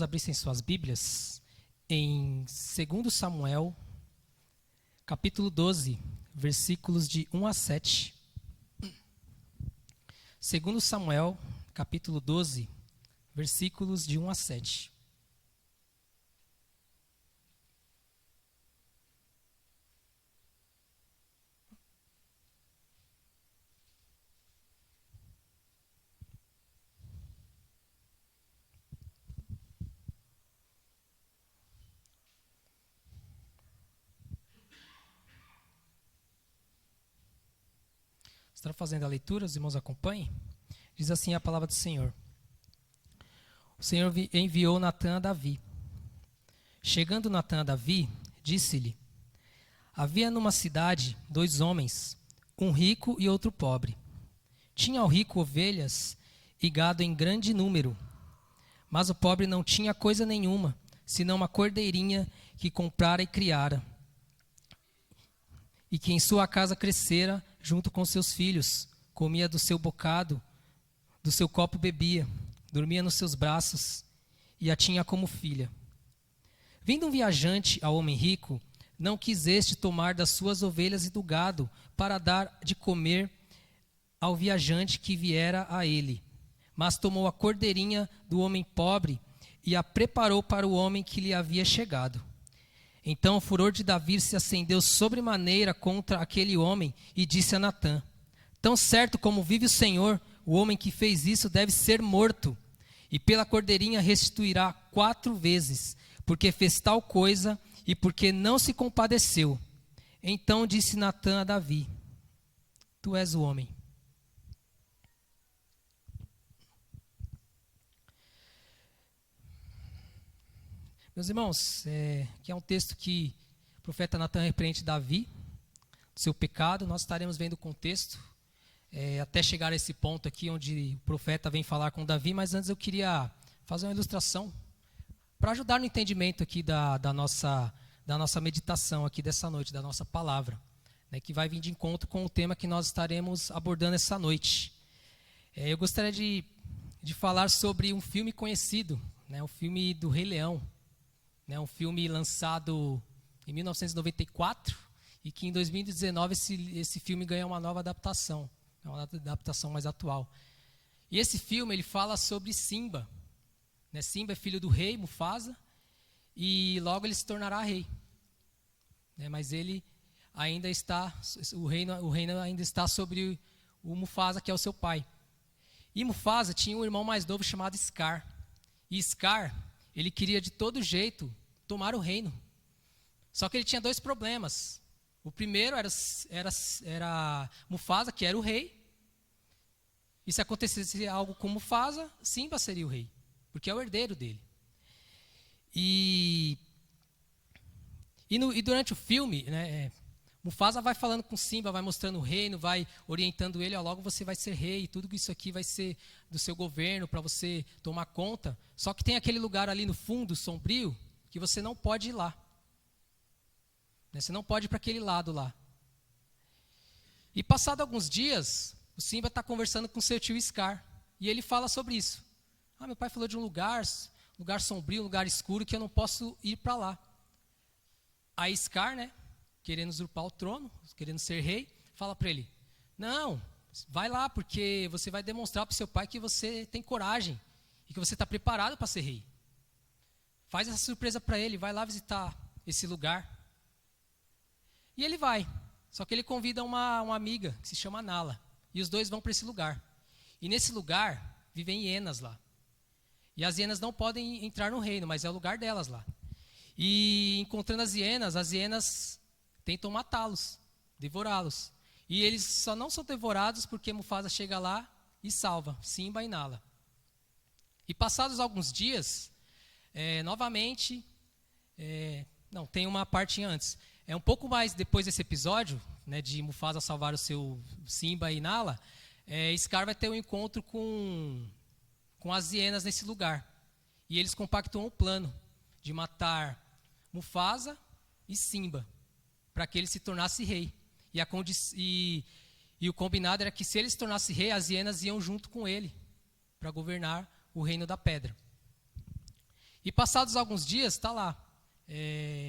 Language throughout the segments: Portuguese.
Abrissem suas Bíblias em 2 Samuel, capítulo 12, versículos de 1 a 7. 2 Samuel, capítulo 12, versículos de 1 a 7. Estou fazendo a leitura, os irmãos acompanhem. Diz assim a palavra do Senhor. O Senhor enviou Natã a Davi. Chegando Natã a Davi, disse-lhe: havia numa cidade 2 homens, um rico e outro pobre. Tinha o rico ovelhas e gado em grande número, mas o pobre não tinha coisa nenhuma, senão uma cordeirinha que comprara e criara, e que em sua casa crescera junto com seus filhos, comia do seu bocado, do seu copo bebia, dormia nos seus braços, e a tinha como filha. Vindo um viajante ao homem rico, não quis este tomar das suas ovelhas e do gado, para dar de comer ao viajante que viera a ele, mas tomou a cordeirinha do homem pobre e a preparou para o homem que lhe havia chegado. Então o furor de Davi se acendeu sobremaneira contra aquele homem e disse a Natã: tão certo como vive o Senhor, o homem que fez isso deve ser morto, e pela cordeirinha restituirá 4 vezes, porque fez tal coisa e porque não se compadeceu. Então disse Natã a Davi: tu és o homem. Meus irmãos, que é um texto que o profeta Natã repreende Davi, do seu pecado. Nós estaremos vendo o contexto, até chegar a esse ponto aqui, onde o profeta vem falar com Davi. Mas antes eu queria fazer uma ilustração, para ajudar no entendimento aqui da nossa meditação aqui dessa noite, da nossa palavra, né, que vai vir de encontro com o tema que nós estaremos abordando essa noite. Eu gostaria de falar sobre um filme conhecido, né, o filme do Rei Leão. Um filme lançado em 1994 e que em 2019 esse filme ganhou uma nova adaptação, uma adaptação mais atual. E esse filme ele fala sobre Simba. Simba é filho do rei Mufasa e logo ele se tornará rei. Mas ele ainda está, o reino ainda está sobre o Mufasa, que é o seu pai. E Mufasa tinha um irmão mais novo chamado Scar. E Scar, ele queria de todo jeito tomar o reino. Só que ele tinha 2 problemas. O primeiro era Mufasa, que era o rei. E se acontecesse algo com Mufasa, Simba seria o rei, porque é o herdeiro dele. E durante o filme, Mufasa vai falando com Simba, vai mostrando o reino, vai orientando ele: logo você vai ser rei, e tudo isso aqui vai ser do seu governo, para você tomar conta. Só que tem aquele lugar ali no fundo, sombrio, que você não pode ir lá. Você não pode ir para aquele lado lá. E passado alguns dias, o Simba está conversando com seu tio Scar, e ele fala sobre isso. Meu pai falou de um lugar sombrio, um lugar escuro, que eu não posso ir para lá. Aí Scar, querendo usurpar o trono, querendo ser rei, fala para ele: não, vai lá, porque você vai demonstrar para o seu pai que você tem coragem e que você está preparado para ser rei. Faz essa surpresa para ele, vai lá visitar esse lugar. E ele vai, só que ele convida uma amiga que se chama Nala, e os 2 vão para esse lugar. E nesse lugar vivem hienas lá. E as hienas não podem entrar no reino, mas é o lugar delas lá. E encontrando as hienas tentam matá-los, devorá-los. E eles só não são devorados porque Mufasa chega lá e salva Simba e Nala. E passados alguns dias, novamente, tem uma parte antes. Um pouco mais depois desse episódio, de Mufasa salvar o seu Simba e Nala, Scar vai ter um encontro com as hienas nesse lugar. E eles compactuam o plano de matar Mufasa e Simba, para que ele se tornasse rei. E o combinado era que, se ele se tornasse rei, as hienas iam junto com ele para governar o reino da pedra. E passados alguns dias, está lá,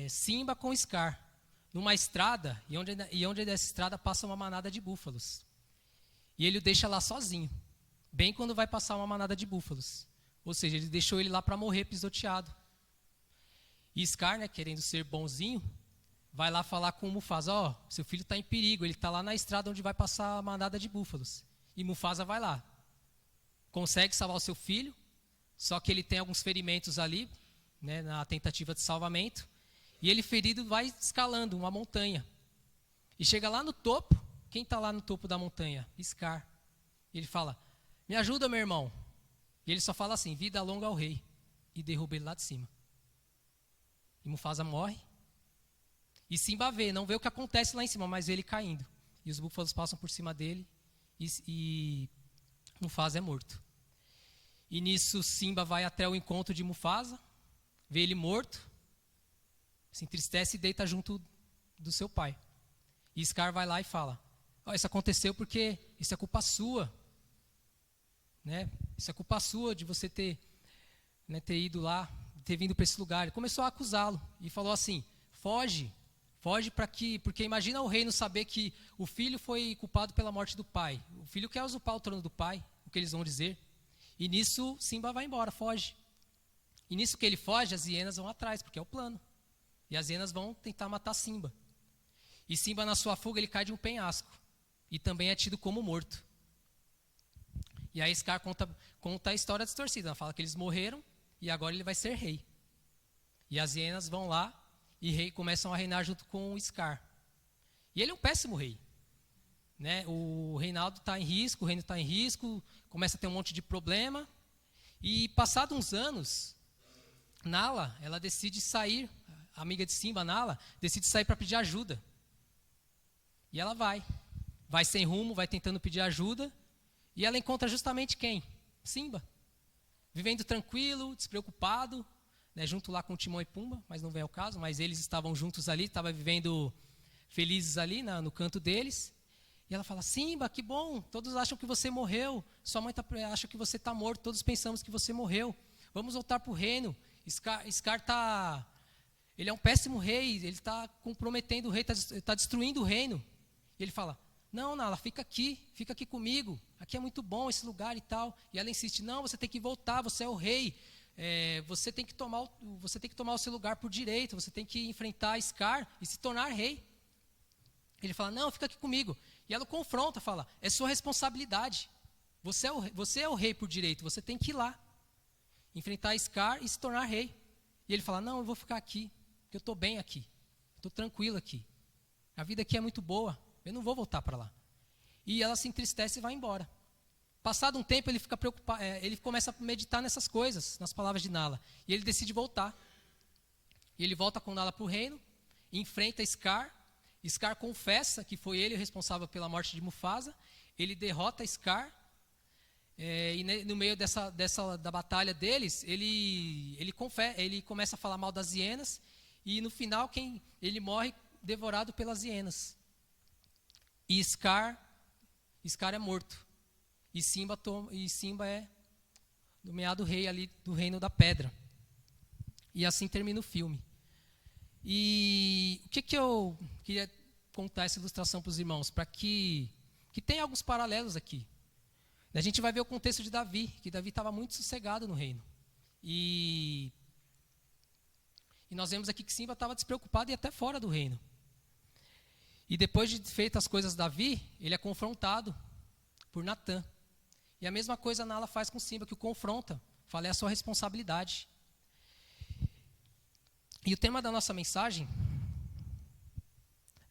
Simba com Scar, numa estrada, e onde dessa estrada passa uma manada de búfalos. E ele o deixa lá sozinho, bem quando vai passar uma manada de búfalos. Ou seja, ele deixou ele lá para morrer pisoteado. E Scar, né, querendo ser bonzinho, vai lá falar com o Mufasa, seu filho está em perigo, ele está lá na estrada onde vai passar a manada de búfalos. E Mufasa vai lá, consegue salvar o seu filho, só que ele tem alguns ferimentos ali, né, na tentativa de salvamento, e ele ferido vai escalando uma montanha. E chega lá no topo, quem está lá no topo da montanha? Scar. E ele fala, me ajuda, meu irmão. E ele só fala assim, vida longa ao rei, e derruba ele lá de cima. E Mufasa morre. E Simba não vê o que acontece lá em cima, mas vê ele caindo. E os búfalos passam por cima dele e Mufasa é morto. E nisso Simba vai até o encontro de Mufasa, vê ele morto, se entristece e deita junto do seu pai. E Scar vai lá e fala, isso aconteceu porque isso é culpa sua. Né? Isso é culpa sua de você ter ido lá, ter vindo para esse lugar. Ele começou a acusá-lo e falou assim, foge porque imagina o reino saber que o filho foi culpado pela morte do pai. O filho quer usurpar o trono do pai, o que eles vão dizer. E nisso Simba vai embora, foge. E nisso que ele foge, as hienas vão atrás, porque é o plano. E as hienas vão tentar matar Simba. E Simba, na sua fuga, ele cai de um penhasco. E também é tido como morto. E aí Scar conta a história distorcida. Ela fala que eles morreram e agora ele vai ser rei. E as hienas vão lá e começam a reinar junto com o Scar. E ele é um péssimo rei. Né? O reinado está em risco, o reino está em risco, começa a ter um monte de problema. E passados uns anos, Nala, ela decide sair, a amiga de Simba, Nala, decide sair para pedir ajuda. E ela vai sem rumo, vai tentando pedir ajuda, e ela encontra justamente quem? Simba. Vivendo tranquilo, despreocupado, né, junto lá com Timão e Pumba, mas não vem ao caso, mas eles estavam juntos ali, estavam vivendo felizes ali no canto deles. E ela fala, Simba, que bom, todos acham que você morreu, sua mãe acha que você está morto, todos pensamos que você morreu, vamos voltar para o reino. Scar ele é um péssimo rei, ele está comprometendo o rei, está destruindo o reino. E ele fala, não, Nala, fica aqui comigo, aqui é muito bom esse lugar e tal. E ela insiste, não, você tem que voltar, você é o rei, você tem que tomar o seu lugar por direito, você tem que enfrentar Scar e se tornar rei. Ele fala, não, fica aqui comigo. E ela o confronta, fala, é sua responsabilidade, você é o rei por direito, você tem que ir lá, enfrentar Scar e se tornar rei. E ele fala, não, eu vou ficar aqui, porque eu estou bem aqui, estou tranquilo aqui, a vida aqui é muito boa, eu não vou voltar para lá. E ela se entristece e vai embora. Passado um tempo, ele fica preocupado, ele começa a meditar nessas coisas, nas palavras de Nala, e ele decide voltar. E ele volta com Nala para o reino, enfrenta Scar. Scar confessa que foi ele o responsável pela morte de Mufasa, ele derrota Scar, e no meio da batalha deles, ele começa a falar mal das hienas, e no final ele morre devorado pelas hienas. E Scar é morto, e Simba é nomeado rei ali do reino da pedra. E assim termina o filme. E o que eu queria contar essa ilustração para os irmãos? Para que tem alguns paralelos aqui. A gente vai ver o contexto de Davi, que Davi estava muito sossegado no reino. E nós vemos aqui que Simba estava despreocupado e até fora do reino. E depois de feitas as coisas Davi, ele é confrontado por Natã. E a mesma coisa Nala faz com Simba, que o confronta. Fala, é a sua responsabilidade. E o tema da nossa mensagem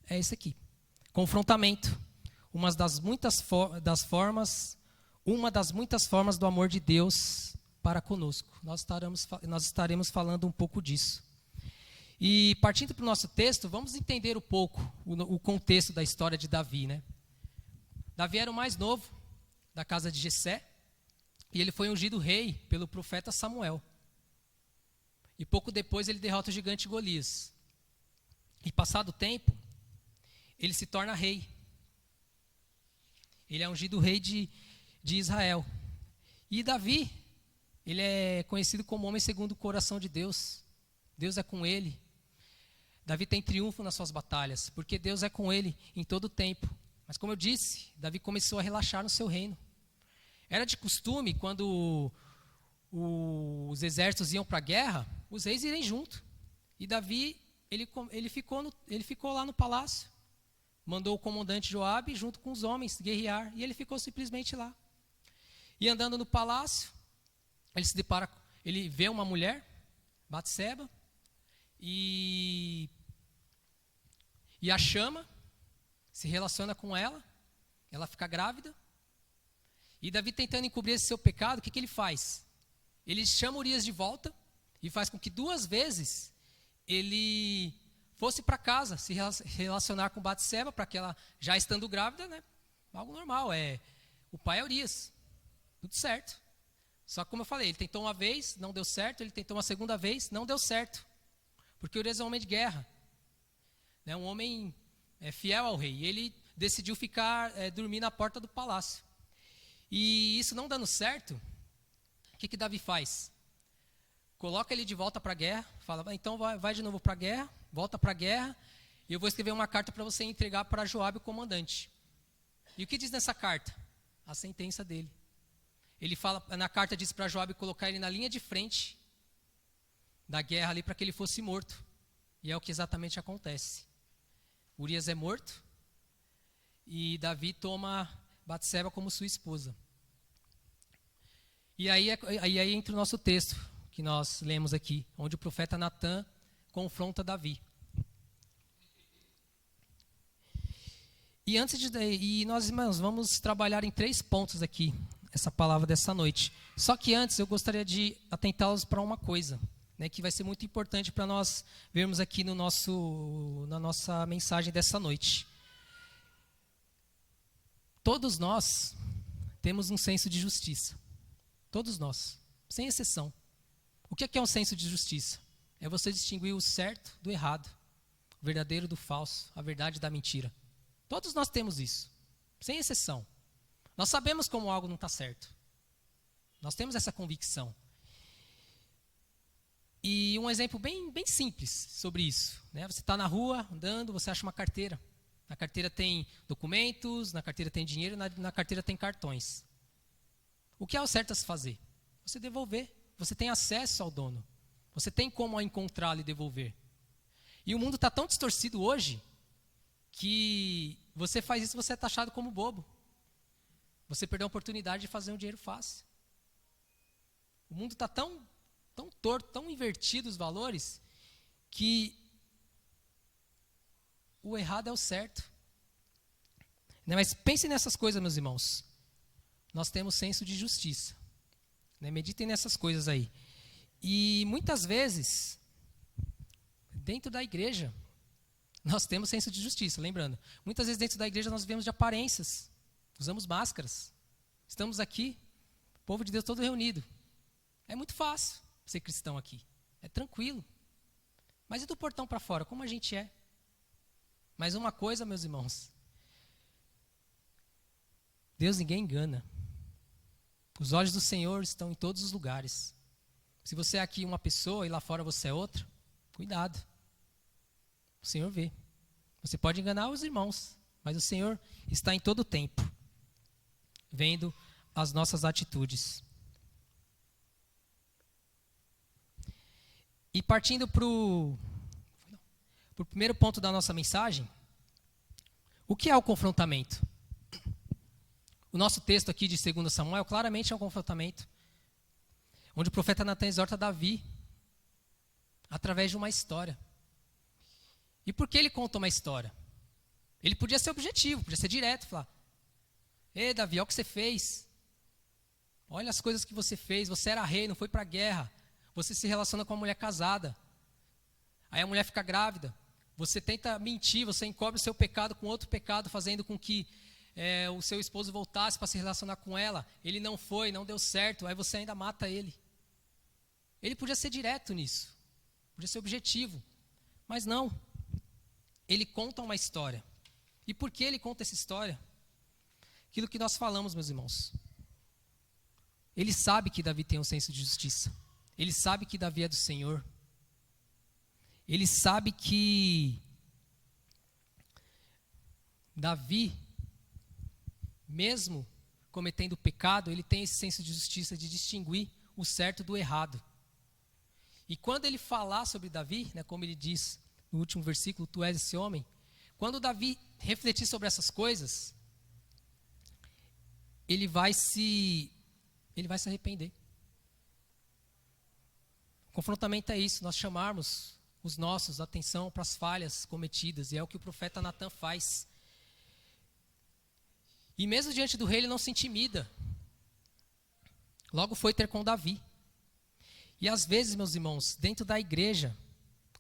é esse aqui. Confrontamento. Uma das muitas formas do amor de Deus para conosco. Nós estaremos falando um pouco disso. E partindo para o nosso texto, vamos entender um pouco o contexto da história de Davi, né? Davi era o mais novo da casa de Jessé, e ele foi ungido rei pelo profeta Samuel. E pouco depois ele derrota o gigante Golias. E passado o tempo, ele se torna rei. Ele é ungido rei de Israel. E Davi, ele é conhecido como homem segundo o coração de Deus. Deus é com ele. Davi tem triunfo nas suas batalhas, porque Deus é com ele em todo o tempo. Mas como eu disse, Davi começou a relaxar no seu reino. Era de costume, quando os exércitos iam para a guerra, os reis irem junto. E Davi, ele ficou lá no palácio. Mandou o comandante Joabe junto com os homens guerrear. E ele ficou simplesmente lá. E andando no palácio, ele vê uma mulher, Batseba, e a chama, se relaciona com ela, ela fica grávida. E Davi, tentando encobrir esse seu pecado, o que ele faz? Ele chama Urias de volta e faz com que 2 vezes ele fosse para casa se relacionar com Batseba, para que ela, já estando grávida, né, algo normal, o pai é Urias, tudo certo. Só que como eu falei, ele tentou uma vez, não deu certo, ele tentou uma segunda vez, não deu certo. Porque Urias é um homem de guerra, né, um homem fiel ao rei. E ele decidiu dormir na porta do palácio. E isso não dando certo, o que Davi faz? Coloca ele de volta para a guerra, fala, então vai de novo para a guerra, volta para a guerra, e eu vou escrever uma carta para você entregar para Joabe, o comandante. E o que diz nessa carta? A sentença dele. Ele fala, na carta diz para Joabe colocar ele na linha de frente da guerra ali para que ele fosse morto. E é o que exatamente acontece. Urias é morto e Davi toma Batseba como sua esposa. E aí entra o nosso texto que nós lemos aqui, onde o profeta Natã confronta Davi. E nós, irmãos, vamos trabalhar em 3 pontos aqui, essa palavra dessa noite. Só que antes eu gostaria de atentá-los para uma coisa, né, que vai ser muito importante para nós vermos aqui na nossa mensagem dessa noite. Todos nós temos um senso de justiça. Todos nós, sem exceção. O que é um senso de justiça? É você distinguir o certo do errado, o verdadeiro do falso, a verdade da mentira. Todos nós temos isso, sem exceção. Nós sabemos como algo não está certo. Nós temos essa convicção. E um exemplo bem simples sobre isso, né? Você está na rua, andando, você acha uma carteira. Na carteira tem documentos, na carteira tem dinheiro, na carteira tem cartões. O que é o certo a se fazer? Você devolver. Você tem acesso ao dono. Você tem como encontrá-lo e devolver. E o mundo está tão distorcido hoje que você faz isso e você é taxado como bobo. Você perdeu a oportunidade de fazer um dinheiro fácil. O mundo está tão torto, tão invertido os valores, que o errado é o certo. Mas pense nessas coisas, meus irmãos. Nós temos senso de justiça. Meditem nessas coisas aí. E muitas vezes, dentro da igreja, nós temos senso de justiça, lembrando. Muitas vezes dentro da igreja nós vivemos de aparências, usamos máscaras. Estamos aqui, o povo de Deus todo reunido. É muito fácil ser cristão aqui, é tranquilo. Mas e do portão para fora, como a gente é? Mas uma coisa, meus irmãos, Deus ninguém engana. Os olhos do Senhor estão em todos os lugares. Se você é aqui uma pessoa e lá fora você é outra, cuidado. O Senhor vê. Você pode enganar os irmãos, mas o Senhor está em todo o tempo, vendo as nossas atitudes. E partindo para o primeiro ponto da nossa mensagem, o que é o confrontamento? O nosso texto aqui de 2 Samuel claramente é um confrontamento, onde o profeta Natã exorta Davi através de uma história. E por que ele conta uma história? Ele podia ser objetivo, podia ser direto, falar: ei, Davi, olha o que você fez. Olha as coisas que você fez, você era rei, não foi para a guerra. Você se relaciona com uma mulher casada. Aí a mulher fica grávida. Você tenta mentir, você encobre o seu pecado com outro pecado, fazendo com que o seu esposo voltasse para se relacionar com ela. Ele não foi, não deu certo, aí você ainda mata ele. Ele podia ser direto nisso, podia ser objetivo, mas não. Ele conta uma história. E por que ele conta essa história? Aquilo que nós falamos, meus irmãos. Ele sabe que Davi tem um senso de justiça. Ele sabe que Davi é do Senhor. Ele sabe que Davi, mesmo cometendo pecado, ele tem esse senso de justiça de distinguir o certo do errado. E quando ele falar sobre Davi, né, como ele diz no último versículo, tu és esse homem, quando Davi refletir sobre essas coisas, ele vai se arrepender. O confrontamento é isso, nós chamarmos os nossos atenção para as falhas cometidas, e é o que o profeta Natan faz. E mesmo diante do rei, ele não se intimida. Logo foi ter com Davi. E às vezes, meus irmãos, dentro da igreja,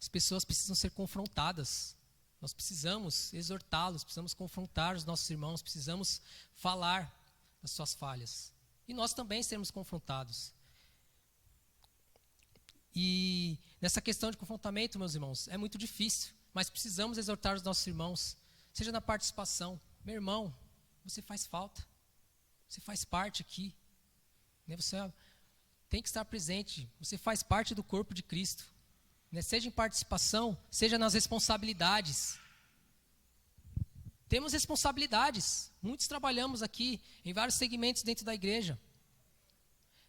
as pessoas precisam ser confrontadas. Nós precisamos exortá-los, precisamos confrontar os nossos irmãos, precisamos falar das suas falhas. E nós também sermos confrontados. E nessa questão de confrontamento, meus irmãos, é muito difícil, mas precisamos exortar os nossos irmãos, seja na participação. Meu irmão, você faz falta, você faz parte aqui, né? Você tem que estar presente, você faz parte do corpo de Cristo, né? Seja em participação, seja nas responsabilidades. Temos responsabilidades, muitos trabalhamos aqui em vários segmentos dentro da igreja.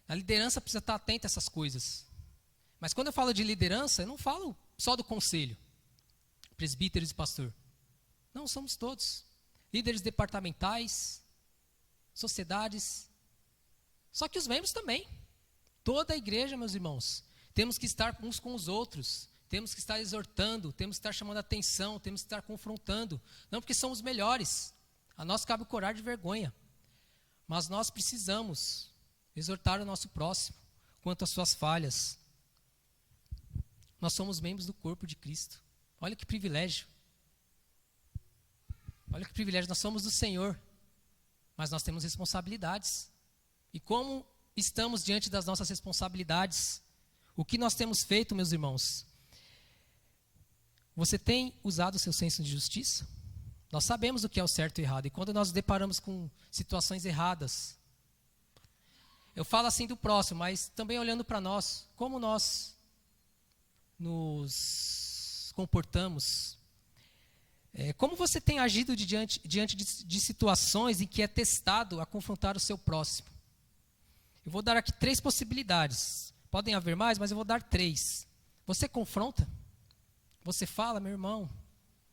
A liderança precisa estar atenta a essas coisas. Mas quando eu falo de liderança, eu não falo só do conselho, presbíteros e pastor. Não, somos todos. Líderes departamentais, sociedades. Só que os membros também. Toda a igreja, meus irmãos, temos que estar uns com os outros. Temos que estar exortando, temos que estar chamando a atenção, temos que estar confrontando. Não porque somos melhores. A nós cabe o corar de vergonha. Mas nós precisamos exortar o nosso próximo quanto às suas falhas. Nós somos membros do corpo de Cristo. Olha que privilégio. Olha que privilégio. Nós somos do Senhor, mas nós temos responsabilidades. E como estamos diante das nossas responsabilidades? O que nós temos feito, meus irmãos? Você tem usado o seu senso de justiça? Nós sabemos o que é o certo e o errado. E quando nós nos deparamos com situações erradas, eu falo assim do próximo, mas também olhando para nós, como nós nos comportamos? Como você tem agido diante de situações em que é testado a confrontar o seu próximo? Eu vou dar aqui 3 possibilidades. Podem haver mais, mas eu vou dar 3. Você confronta? Você fala, meu irmão,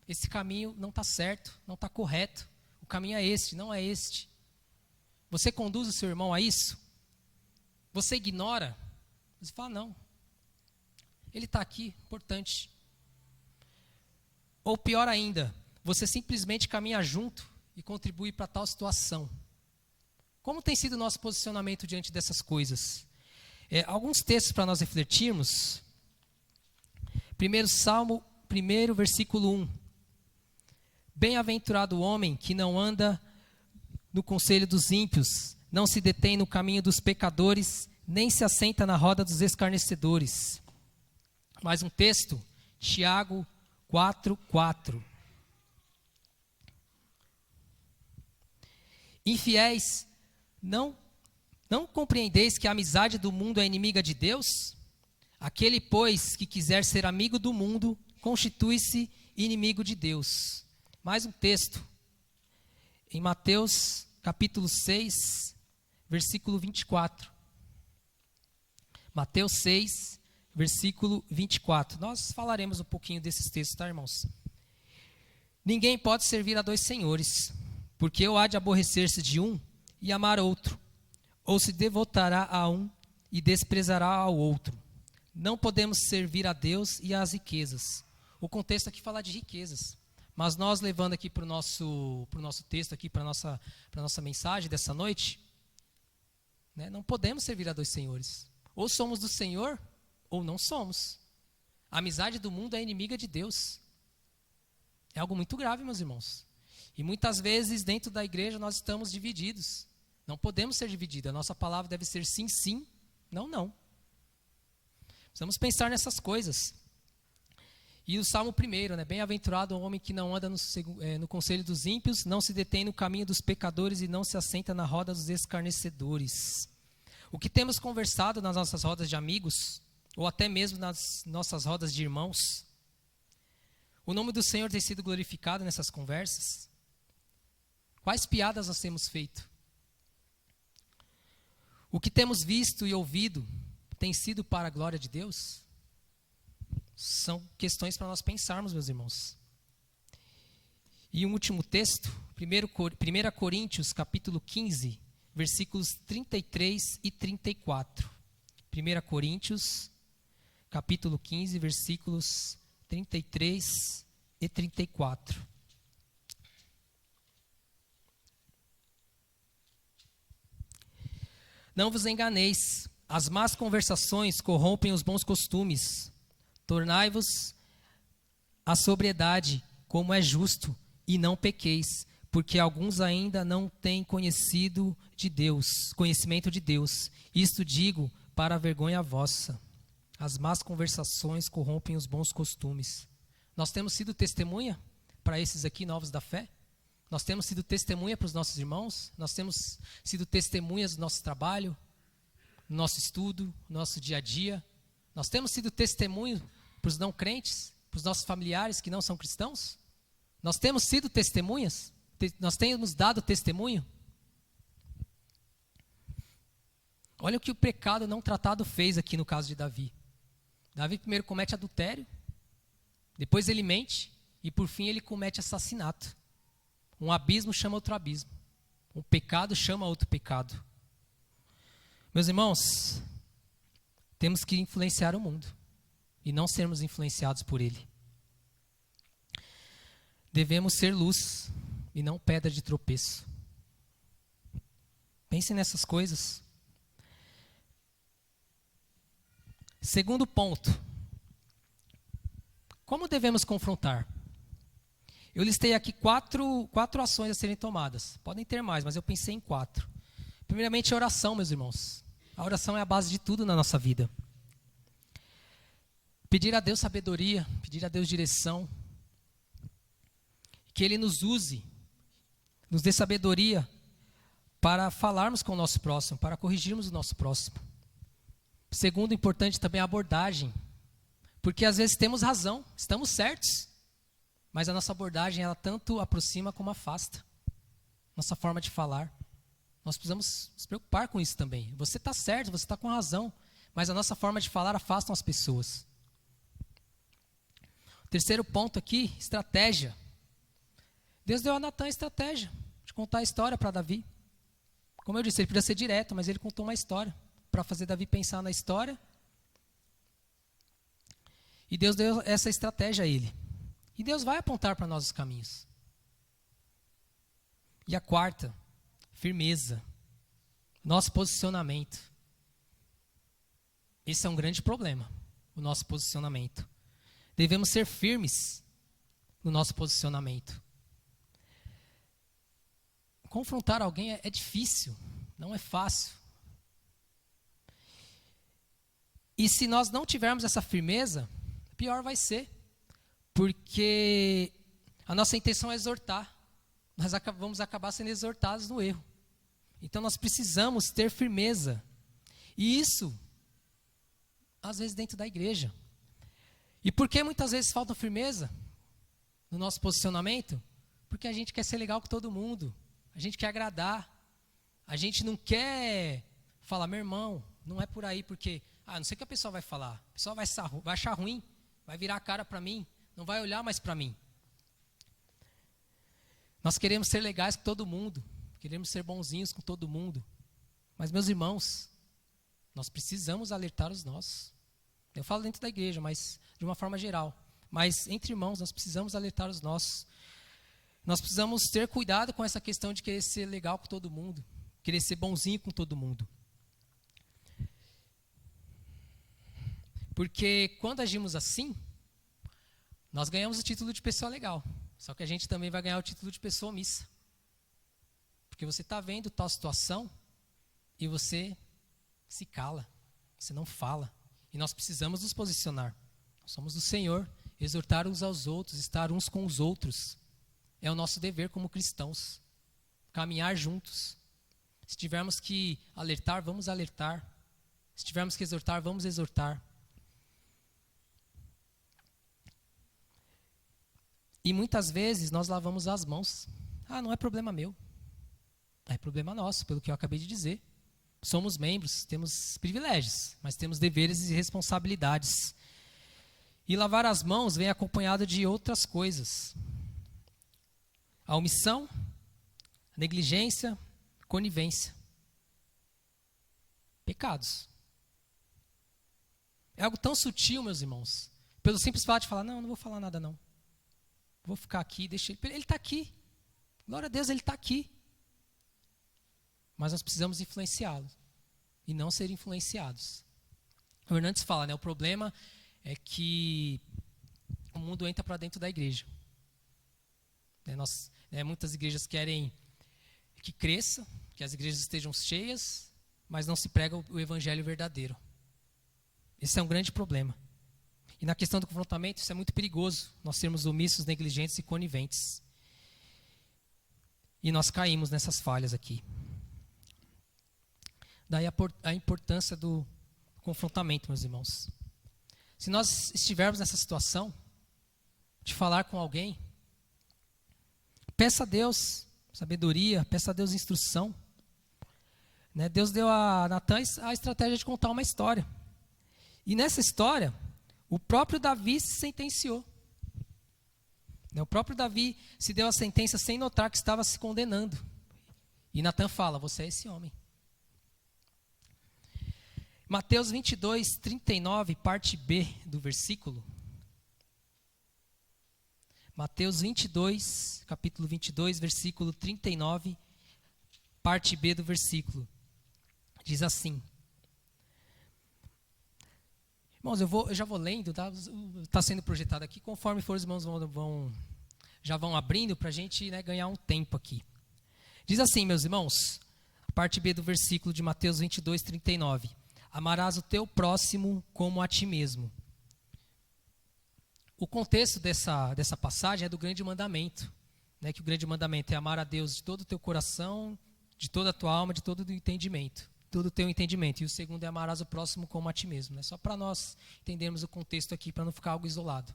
esse caminho não está certo, não está correto. O caminho é este, não é este. Você conduz o seu irmão a isso? Você ignora? Você fala, não. Ele está aqui, importante. Ou pior ainda, você simplesmente caminha junto e contribui para tal situação. Como tem sido o nosso posicionamento diante dessas coisas? Alguns textos para nós refletirmos. 1 Salmo, 1 versículo 1. Bem-aventurado o homem que não anda no conselho dos ímpios, não se detém no caminho dos pecadores, nem se assenta na roda dos escarnecedores. Mais um texto, Tiago 4:4. Infiéis, não compreendeis que a amizade do mundo é inimiga de Deus? Aquele, pois, que quiser ser amigo do mundo, constitui-se inimigo de Deus. Mais um texto, em Mateus capítulo 6, versículo 24. Mateus 6, versículo 24. Nós falaremos um pouquinho desses textos, tá, irmãos? Ninguém pode servir a 2 senhores, porque ou há de aborrecer-se de um e amar outro, ou se devotará a um e desprezará ao outro. Não podemos servir a Deus e às riquezas. O contexto aqui fala de riquezas, mas nós levando aqui para o nosso texto, aqui para a nossa mensagem dessa noite, né, não podemos servir a 2 senhores. Ou somos do Senhor, ou não somos. A amizade do mundo é inimiga de Deus. É algo muito grave, meus irmãos. E muitas vezes dentro da igreja nós estamos divididos. Não podemos ser divididos. A nossa palavra deve ser sim, sim, não, não. Precisamos pensar nessas coisas. E o Salmo 1, né? Bem-aventurado o homem que não anda no conselho dos ímpios, não se detém no caminho dos pecadores e não se assenta na roda dos escarnecedores. O que temos conversado nas nossas rodas de amigos, ou até mesmo nas nossas rodas de irmãos? O nome do Senhor tem sido glorificado nessas conversas? Quais piadas nós temos feito? O que temos visto e ouvido tem sido para a glória de Deus? São questões para nós pensarmos, meus irmãos. E um último texto, 1 Coríntios, capítulo 15, versículos 33 e 34. 1 Coríntios, capítulo 15, versículos 33 e 34. Não vos enganeis, as más conversações corrompem os bons costumes. Tornai-vos à sobriedade, como é justo, e não pequeis, porque alguns ainda não têm conhecimento de Deus. Isto digo para a vergonha vossa. As más conversações corrompem os bons costumes. Nós temos sido testemunha para esses aqui novos da fé? Nós temos sido testemunha para os nossos irmãos? Nós temos sido testemunhas do nosso trabalho, do nosso estudo, do nosso dia a dia? Nós temos sido testemunho para os não crentes, para os nossos familiares que não são cristãos? Nós temos sido testemunhas? Nós temos dado testemunho? Olha o que o pecado não tratado fez aqui no caso de Davi. Davi primeiro comete adultério, depois ele mente e por fim ele comete assassinato. Um abismo chama outro abismo. Um pecado chama outro pecado. Meus irmãos, temos que influenciar o mundo e não sermos influenciados por ele. Devemos ser luz e não pedra de tropeço. Pensem nessas coisas. Segundo ponto. Como devemos confrontar? Eu listei aqui quatro ações a serem tomadas. Podem ter mais, mas eu pensei em 4. Primeiramente, a oração, meus irmãos. A oração é a base de tudo na nossa vida. Pedir a Deus sabedoria, pedir a Deus direção. Que Ele nos use, nos dê sabedoria para falarmos com o nosso próximo, para corrigirmos o nosso próximo. Segundo, importante também a abordagem. Porque às vezes temos razão, estamos certos. Mas a nossa abordagem, ela tanto aproxima como afasta. Nossa forma de falar. Nós precisamos nos preocupar com isso também. Você está certo, você está com razão. Mas a nossa forma de falar afasta as pessoas. Terceiro ponto aqui, estratégia. Deus deu a Natan a estratégia de contar a história para Davi. Como eu disse, ele podia ser direto, mas ele contou uma história para fazer Davi pensar na história. E Deus deu essa estratégia a ele. E Deus vai apontar para nós os caminhos. E a quarta, firmeza. Nosso posicionamento. Esse é um grande problema, o nosso posicionamento. Devemos ser firmes no nosso posicionamento. Confrontar alguém é difícil, não é fácil. E se nós não tivermos essa firmeza, pior vai ser. Porque a nossa intenção é exortar. Nós vamos acabar sendo exortados no erro. Então nós precisamos ter firmeza. E isso, às vezes, dentro da igreja. E por que muitas vezes falta firmeza no nosso posicionamento? Porque a gente quer ser legal com todo mundo. A gente quer agradar. A gente não quer falar, meu irmão, não é por aí, porque, não sei o que a pessoa vai falar. A pessoa vai achar ruim, vai virar a cara para mim. Não vai olhar mais para mim. Nós queremos ser legais com todo mundo. Queremos ser bonzinhos com todo mundo. Mas, meus irmãos, nós precisamos alertar os nossos. Eu falo dentro da igreja, mas de uma forma geral. Mas, entre irmãos, nós precisamos alertar os nossos. Nós precisamos ter cuidado com essa questão de querer ser legal com todo mundo. Querer ser bonzinho com todo mundo. Porque quando agimos assim, nós ganhamos o título de pessoa legal. Só que a gente também vai ganhar o título de pessoa omissa. Porque você está vendo tal situação e você se cala. Você não fala. E nós precisamos nos posicionar. Nós somos do Senhor. Exortar uns aos outros, estar uns com os outros. É o nosso dever como cristãos. Caminhar juntos. Se tivermos que alertar, vamos alertar. Se tivermos que exortar, vamos exortar. E muitas vezes nós lavamos as mãos. Ah, não é problema meu. É problema nosso, pelo que eu acabei de dizer. Somos membros, temos privilégios, mas temos deveres e responsabilidades. E lavar as mãos vem acompanhado de outras coisas. A omissão, a negligência, conivência. Pecados. É algo tão sutil, meus irmãos. Pelo simples fato de falar, não vou falar nada não. Vou ficar aqui, deixa ele. Ele está aqui. Glória a Deus, ele está aqui. Mas nós precisamos influenciá-lo. E não ser influenciados. O Hernandes fala, o problema é que o mundo entra para dentro da igreja. Muitas igrejas querem que cresça, que as igrejas estejam cheias, mas não se prega o evangelho verdadeiro. Esse é um grande problema. E na questão do confrontamento, isso é muito perigoso, nós sermos omissos, negligentes e coniventes. E nós caímos nessas falhas aqui. Daí a importância do confrontamento, meus irmãos. Se nós estivermos nessa situação de falar com alguém, peça a Deus sabedoria, peça a Deus instrução. Deus deu a Natan a estratégia de contar uma história. E nessa história, o próprio Davi se sentenciou. O próprio Davi se deu a sentença sem notar que estava se condenando. E Natan fala, você é esse homem. Mateus 22, 39, parte B do versículo. Mateus 22, capítulo 22, versículo 39, parte B do versículo. Diz assim. Irmãos, eu já vou lendo, tá sendo projetado aqui, conforme for os irmãos já vão abrindo para a gente ganhar um tempo aqui. Diz assim, meus irmãos, a parte B do versículo de Mateus 22, 39. Amarás o teu próximo como a ti mesmo. O contexto dessa passagem é do grande mandamento, que o grande mandamento é amar a Deus de todo o teu coração, de toda a tua alma, de todo o entendimento, todo o teu entendimento. E o segundo é amarás o próximo como a ti mesmo. Só para nós entendermos o contexto aqui, para não ficar algo isolado.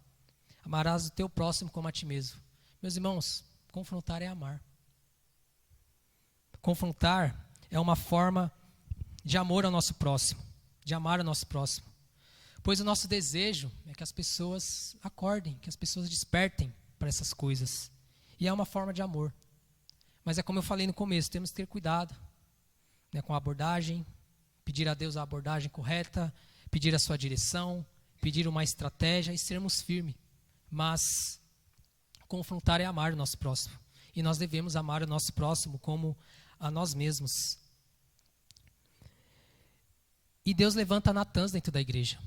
Amarás o teu próximo como a ti mesmo. Meus irmãos, confrontar é amar. Confrontar é uma forma de amor ao nosso próximo, de amar ao nosso próximo. Pois o nosso desejo é que as pessoas acordem, que as pessoas despertem para essas coisas. E é uma forma de amor. Mas é como eu falei no começo, temos que ter cuidado com a abordagem, pedir a Deus a abordagem correta, pedir a sua direção, pedir uma estratégia e sermos firmes. Mas confrontar é amar o nosso próximo. E nós devemos amar o nosso próximo como a nós mesmos. E Deus levanta Natãs dentro da igreja.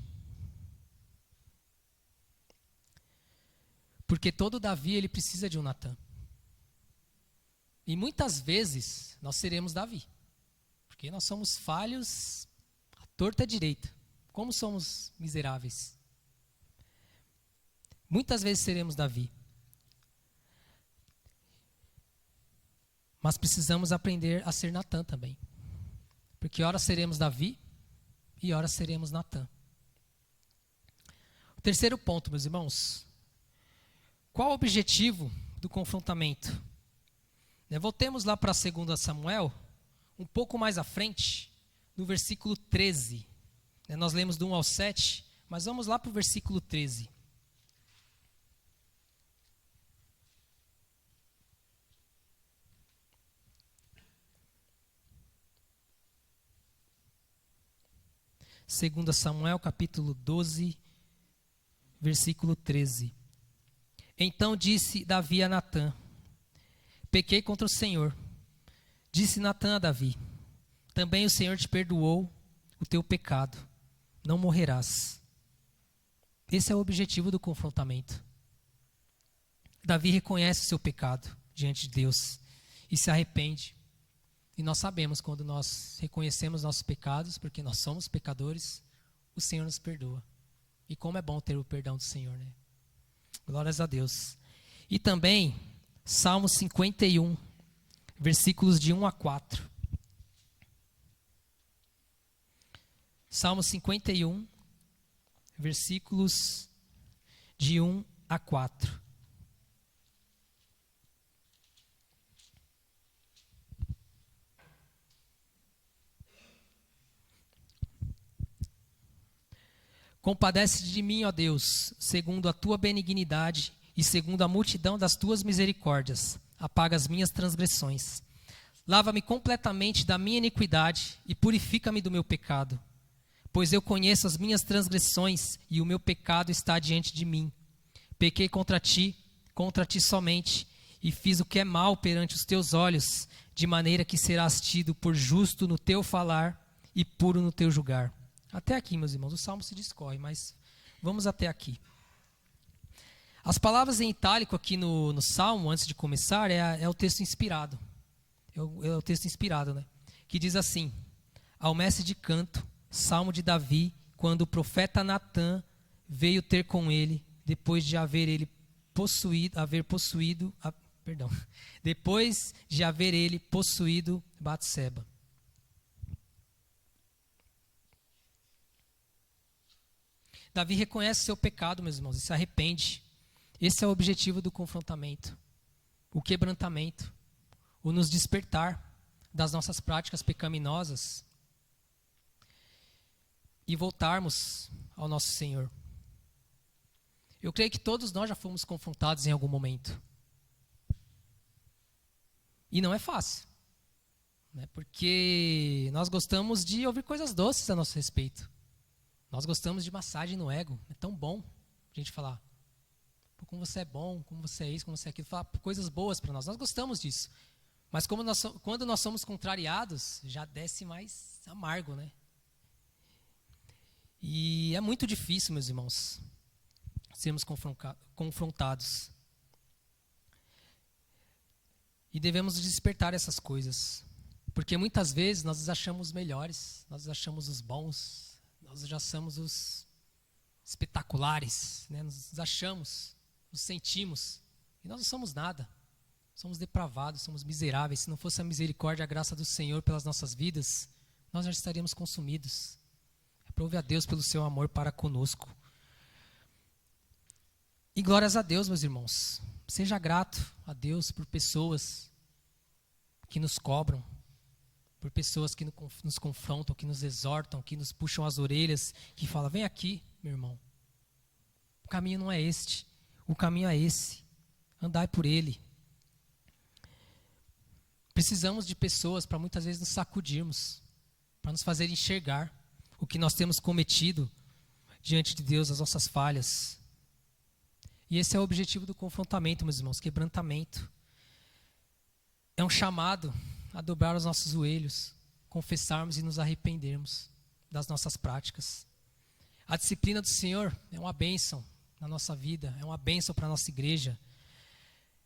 Porque todo Davi, ele precisa de um Natã. E muitas vezes nós seremos Davi. Porque nós somos falhos à torta direita. Como somos miseráveis. Muitas vezes seremos Davi. Mas precisamos aprender a ser Natã também. Porque ora seremos Davi e ora seremos Natã. O terceiro ponto, meus irmãos. Qual o objetivo do confrontamento? Voltemos lá para 2 Samuel, um pouco mais à frente, no versículo 13. Nós lemos do 1 ao 7, mas vamos lá para o versículo 13. Segunda Samuel, capítulo 12, versículo 13. Então disse Davi a Natã, pequei contra o Senhor. Disse Natã a Davi, também o Senhor te perdoou o teu pecado, não morrerás. Esse é o objetivo do confrontamento. Davi reconhece o seu pecado diante de Deus e se arrepende. E nós sabemos, quando nós reconhecemos nossos pecados, porque nós somos pecadores, o Senhor nos perdoa. E como é bom ter o perdão do Senhor, Glórias a Deus. E também, Salmo 51, versículos de 1 a 4. Salmo 51, versículos de 1 a 4. Compadece de mim, ó Deus, segundo a tua benignidade e segundo a multidão das tuas misericórdias. Apaga as minhas transgressões. Lava-me completamente da minha iniquidade e purifica-me do meu pecado. Pois eu conheço as minhas transgressões e o meu pecado está diante de mim. Pequei contra ti somente, e fiz o que é mal perante os teus olhos, de maneira que serás tido por justo no teu falar e puro no teu julgar. Até aqui, meus irmãos, o salmo se discorre, mas vamos até aqui. As palavras em itálico aqui no salmo, antes de começar, é o texto inspirado. É o texto inspirado, né? Que diz assim: ao mestre de canto, salmo de Davi, quando o profeta Natã veio ter com ele, depois de haver ele possuído Batseba. Davi reconhece seu pecado, meus irmãos, e se arrepende. Esse é o objetivo do confrontamento, o quebrantamento, o nos despertar das nossas práticas pecaminosas e voltarmos ao nosso Senhor. Eu creio que todos nós já fomos confrontados em algum momento. E não é fácil, né? Porque nós gostamos de ouvir coisas doces a nosso respeito. Nós gostamos de massagem no ego. É tão bom a gente falar como você é bom, como você é isso, como você é aquilo. Falar coisas boas para nós. Nós gostamos disso. Mas quando nós somos contrariados, já desce mais amargo, né? E é muito difícil, meus irmãos, sermos confrontados. E devemos despertar essas coisas. Porque muitas vezes nós nos achamos melhores, nós nos achamos os bons, nós já somos os espetaculares, né? Nos achamos, nos sentimos, e nós não somos nada. Somos depravados, somos miseráveis. Se não fosse a misericórdia e a graça do Senhor pelas nossas vidas, nós já estaríamos consumidos. Aprove a Deus pelo seu amor para conosco. E glórias a Deus, meus irmãos. Seja grato a Deus por pessoas que nos cobram, por pessoas que nos confrontam, que nos exortam, que nos puxam as orelhas, que falam: vem aqui, meu irmão. O caminho não é este, o caminho é esse. Andai por ele. Precisamos de pessoas para muitas vezes nos sacudirmos, para nos fazer enxergar o que nós temos cometido diante de Deus, as nossas falhas. E esse é o objetivo do confrontamento, meus irmãos, quebrantamento. É um chamado a dobrar os nossos joelhos, confessarmos e nos arrependermos das nossas práticas. A disciplina do Senhor é uma bênção na nossa vida, é uma bênção para a nossa igreja.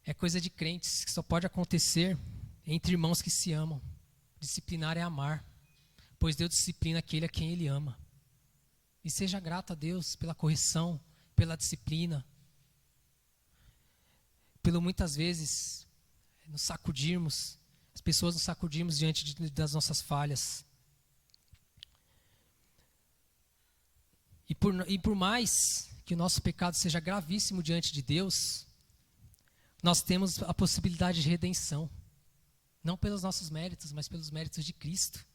É coisa de crentes que só pode acontecer entre irmãos que se amam. Disciplinar é amar, pois Deus disciplina aquele a quem Ele ama. E seja grato a Deus pela correção, pela disciplina, pelo muitas vezes nos sacudirmos, as pessoas nos sacudirmos diante das nossas falhas. E por mais que o nosso pecado seja gravíssimo diante de Deus, nós temos a possibilidade de redenção. Não pelos nossos méritos, mas pelos méritos de Cristo.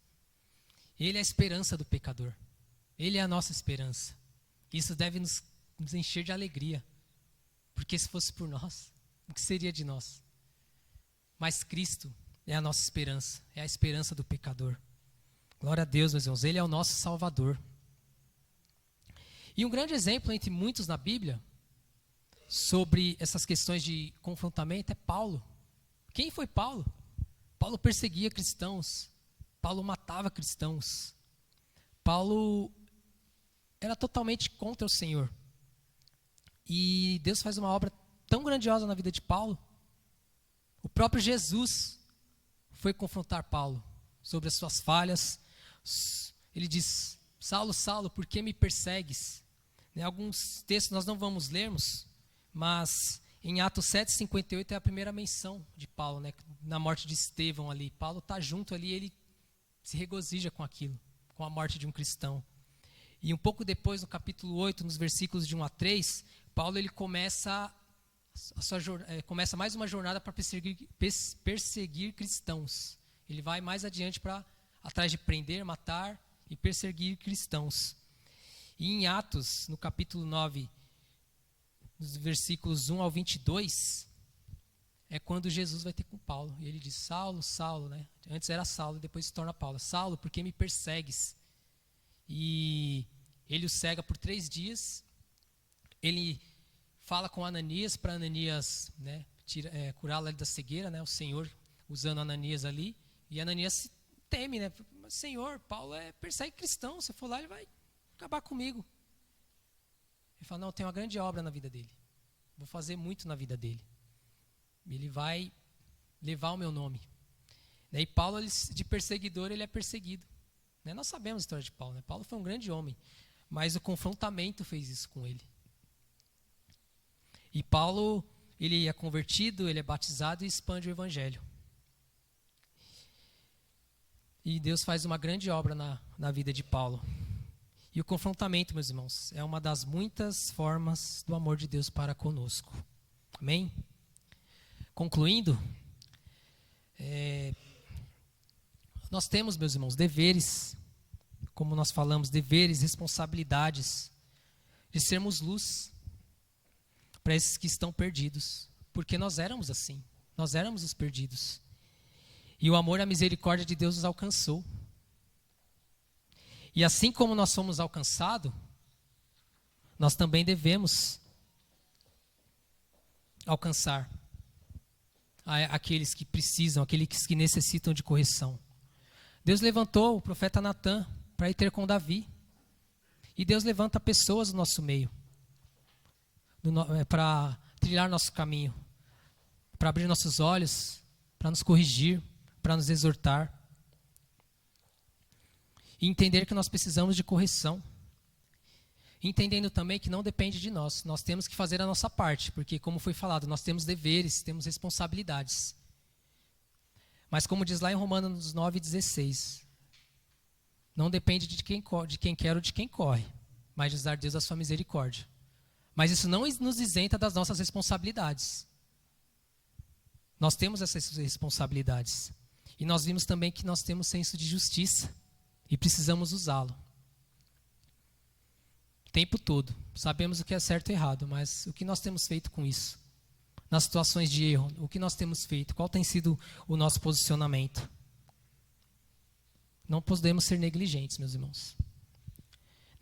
Ele é a esperança do pecador. Ele é a nossa esperança. Isso deve nos encher de alegria. Porque se fosse por nós, o que seria de nós? Mas Cristo é a nossa esperança. É a esperança do pecador. Glória a Deus, meus irmãos. Ele é o nosso Salvador. E um grande exemplo entre muitos na Bíblia sobre essas questões de confrontamento é Paulo. Quem foi Paulo? Paulo perseguia cristãos. Paulo matava cristãos. Paulo era totalmente contra o Senhor. E Deus faz uma obra tão grandiosa na vida de Paulo. O próprio Jesus foi confrontar Paulo sobre as suas falhas. Ele diz: Saulo, Saulo, por que me persegues? Alguns textos nós não vamos lermos, mas em Atos 7,58 é a primeira menção de Paulo, né? Na morte de Estevão ali. Paulo está junto ali, ele se regozija com aquilo, com a morte de um cristão. E um pouco depois, no capítulo 8, nos versículos de 1 a 3, Paulo ele começa mais uma jornada para perseguir cristãos. Ele vai mais adiante atrás de prender, matar e perseguir cristãos. E em Atos, no capítulo 9, nos versículos 1 ao 22, é quando Jesus vai ter com Paulo. E ele diz, Saulo, Saulo, né? Antes era Saulo, depois se torna Paulo. Saulo, por que me persegues? E ele o cega por 3 dias. Ele fala com Ananias, para Ananias, né, curá-lo da cegueira, né? O Senhor usando Ananias ali. E Ananias teme, né? Senhor, Paulo persegue cristão. Se eu for lá, ele vai acabar comigo. Ele fala, não, tem uma grande obra na vida dele. Vou fazer muito na vida dele. Ele vai levar o meu nome. Daí Paulo, de perseguidor, ele é perseguido. Né? Nós sabemos a história de Paulo. Né? Paulo foi um grande homem. Mas o confrontamento fez isso com ele. E Paulo, ele é convertido, ele é batizado e expande o evangelho. E Deus faz uma grande obra na vida de Paulo. E o confrontamento, meus irmãos, é uma das muitas formas do amor de Deus para conosco. Amém? Concluindo, nós temos, meus irmãos, deveres, como nós falamos, deveres, responsabilidades, de sermos luz para esses que estão perdidos. Porque nós éramos assim, nós éramos os perdidos. E o amor e a misericórdia de Deus nos alcançou. E assim como nós fomos alcançados, nós também devemos alcançar aqueles que precisam, aqueles que necessitam de correção. Deus levantou o profeta Natã para ir ter com Davi. E Deus levanta pessoas no nosso meio para trilhar nosso caminho, para abrir nossos olhos, para nos corrigir, para nos exortar. E entender que nós precisamos de correção. Entendendo também que não depende de nós. Nós temos que fazer a nossa parte, porque, como foi falado, nós temos deveres, temos responsabilidades. Mas como diz lá em Romanos 9,16, não depende de quem quer ou de quem corre, mas de usar Deus a sua misericórdia. Mas isso não nos isenta das nossas responsabilidades. Nós temos essas responsabilidades. E nós vimos também que nós temos senso de justiça. E precisamos usá-lo. O tempo todo. Sabemos o que é certo e errado, mas o que nós temos feito com isso? Nas situações de erro, o que nós temos feito? Qual tem sido o nosso posicionamento? Não podemos ser negligentes, meus irmãos.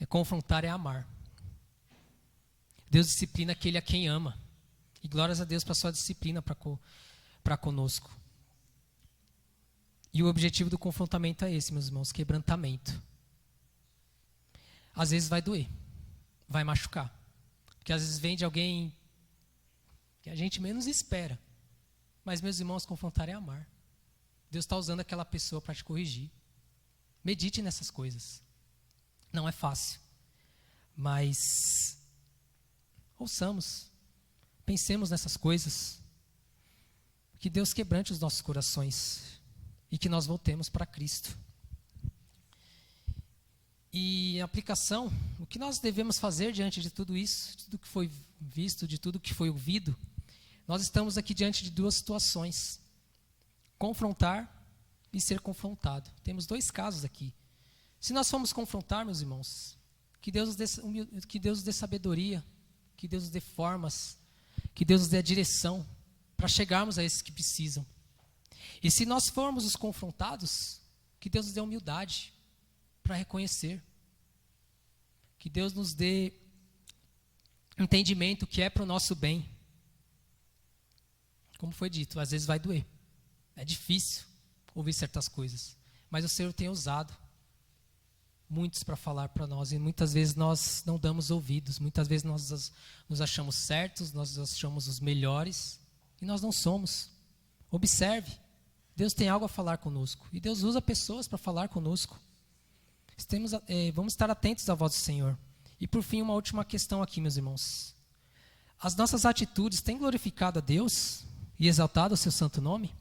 Confrontar é amar. Deus disciplina aquele a quem ama. E glórias a Deus para a sua disciplina para conosco. E o objetivo do confrontamento é esse, meus irmãos, quebrantamento. Às vezes vai doer, vai machucar. Porque às vezes vem de alguém que a gente menos espera. Mas, meus irmãos, confrontar é amar. Deus está usando aquela pessoa para te corrigir. Medite nessas coisas. Não é fácil. Mas ouçamos, pensemos nessas coisas. Que Deus quebrante os nossos corações. E que nós voltemos para Cristo. E a aplicação, o que nós devemos fazer diante de tudo isso, de tudo que foi visto, de tudo que foi ouvido, nós estamos aqui diante de 2 situações. Confrontar e ser confrontado. Temos 2 casos aqui. Se nós formos confrontar, meus irmãos, que Deus nos dê sabedoria, que Deus nos dê formas, que Deus nos dê a direção para chegarmos a esses que precisam. E se nós formos os confrontados, que Deus nos dê humildade para reconhecer. Que Deus nos dê entendimento que é para o nosso bem. Como foi dito, às vezes vai doer. É difícil ouvir certas coisas. Mas o Senhor tem usado muitos para falar para nós. E muitas vezes nós não damos ouvidos. Muitas vezes nós nos achamos certos, nós nos achamos os melhores. E nós não somos. Observe. Deus tem algo a falar conosco. E Deus usa pessoas para falar conosco. Vamos estar atentos à voz do Senhor. E por fim, uma última questão aqui, meus irmãos. As nossas atitudes têm glorificado a Deus e exaltado o seu santo nome?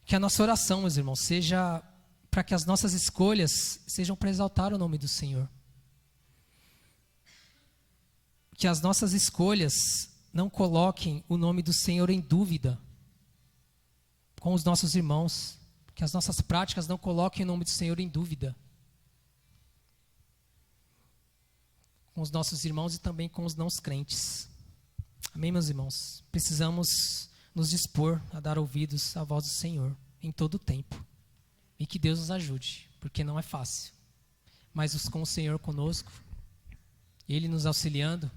Que a nossa oração, meus irmãos, seja para que as nossas escolhas sejam para exaltar o nome do Senhor. Que as nossas escolhas não coloquem o nome do Senhor em dúvida com os nossos irmãos. Que as nossas práticas não coloquem o nome do Senhor em dúvida com os nossos irmãos e também com os não crentes. Amém, meus irmãos? Precisamos nos dispor a dar ouvidos à voz do Senhor em todo o tempo. E que Deus nos ajude, porque não é fácil. Mas com o Senhor conosco, Ele nos auxiliando,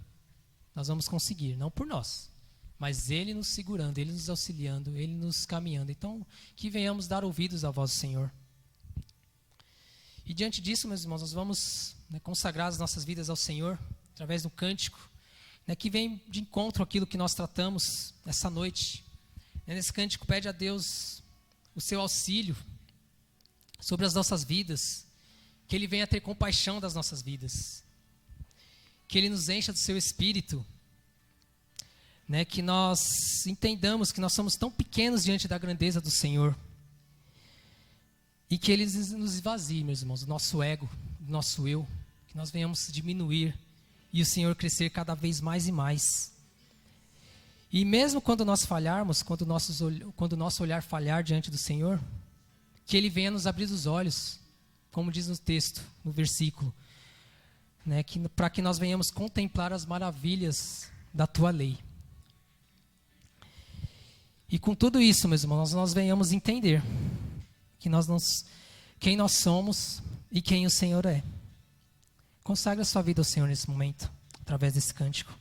nós vamos conseguir. Não por nós, mas Ele nos segurando, Ele nos auxiliando, Ele nos caminhando. Então, que venhamos dar ouvidos à voz do Senhor. E diante disso, meus irmãos, nós vamos consagrar as nossas vidas ao Senhor, através do cântico, que vem de encontro àquilo que nós tratamos essa noite. Nesse cântico pede a Deus o seu auxílio sobre as nossas vidas, que Ele venha ter compaixão das nossas vidas, que Ele nos encha do seu Espírito, que nós entendamos que nós somos tão pequenos diante da grandeza do Senhor, e que Ele nos esvazie, meus irmãos, do nosso ego, do nosso eu, que nós venhamos diminuir e o Senhor crescer cada vez mais e mais. E mesmo quando nós falharmos, quando o nosso olhar falhar diante do Senhor, que Ele venha nos abrir os olhos, como diz no texto, no versículo, para que nós venhamos contemplar as maravilhas da Tua lei. E com tudo isso, meus irmãos, nós venhamos entender quem nós somos e quem o Senhor é. Consagre a sua vida ao Senhor nesse momento, através desse cântico.